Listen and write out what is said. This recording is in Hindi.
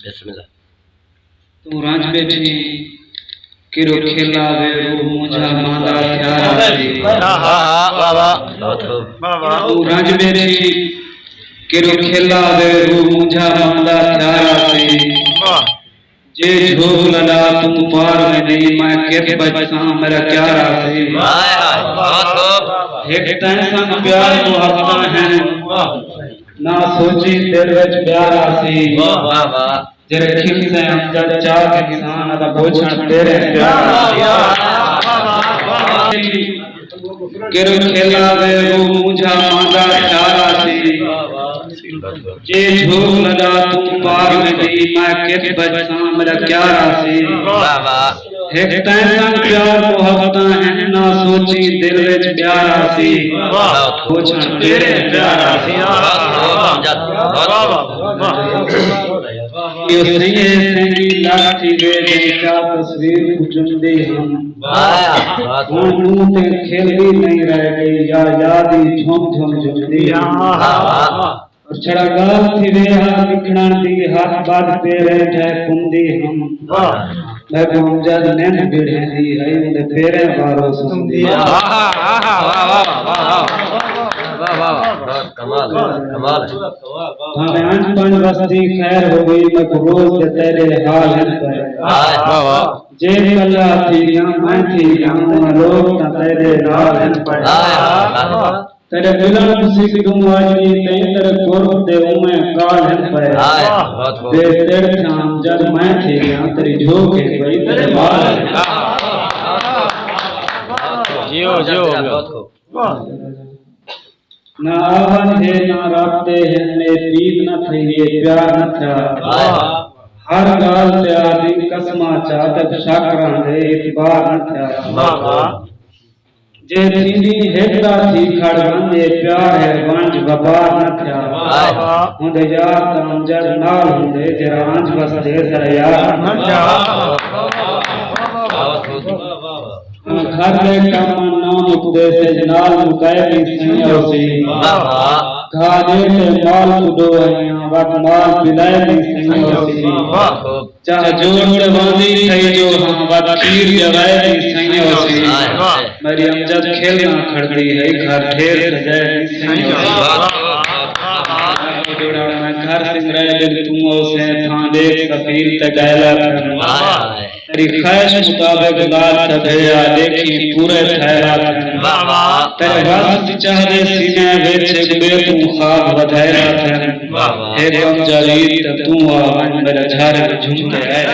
बिस्मिल्लाह। तू रांझ बैठी किरो खेला वे रू मुझा मांदा प्यारा सी। तू रांझ बैठी किरो खेला वे रू मुझा मांदा प्यारा सी। जे झोग लड़ा तुम पार में नहीं मैं कित बचसा मेरा क्यारा सी। एक तन संग प्यार को हफ्ता है ना सोची दिल विच प्यारा सी। जरे खिल से अमजद चार के किसान अदा बोझण तेरे प्यारा किरो खेला वे रू मुझा मांदा प्यारा सी। जे झोग लगा तुम पार में नहीं मैं कित बचसा मेरा क्यारा सी। एक तन संग प्यार को हफ्ता है ना सोची दिल विच प्यारा सी। बोझण तेरे प्यारा सी। यो सैये सेंगी लाठी वे जिनका तस्वीर कुचुंदी हम नू ते खेलती नहीं रह गई या यादी झुम झुम झुमदी और छड़ा गाल थी वे हाथ दिखणा दी हाथ बाद पे रह जाए कुंदी हम मैं अमजद नैन बिढ़े दी है उनके फेरे बारो सुंदी। कमाल कमाल हमें अनपन बस्ती खैर हो गई मैं रोज के तेरे हाल है पर जे कला थी या मैं थी या लोग ना तेरे हाल है पर तेरे मिलन खुशी तुम आज भी तेरे गुरु दे मैं काल है पर दे तेरे शाम जब मैं थी या तेरी झोंके गई तेरे बाल जियो जियो ना आवन है ना राते हैं ने पीत न थे ये प्यार न था हर गाल से आदि कसमा चाहत शाकरा दे इतबार न था जे थींदी हेता थी खड़वन ये प्यार है वांझ बबार न था हुंदे यार तमजद नाल हुंदे जरा आंझ बस दे सर यार न था घर ले काम नाम उपदेश जनाल मुकाए भी संयो सी घाने से माल कुदो आया वट माल पिलाए भी संयो सी चाह जोड़ बांधी थई जो हां वट खीर जवाए भी संयो सी मेरी अमजद खेलना खड़ती है घर ढेर सजाए भी संयो सी घर सिमराए दिल तुम से थां देख सफीर ते गैला तेरी ख्वाहिश मुताबिक लाल तबेया देखी पूरे ठहरा तेरे वास्ते चाहते सीने विच बे तू खाब वधाया हे कम जलील तू आ मेरे झारे झुमके है।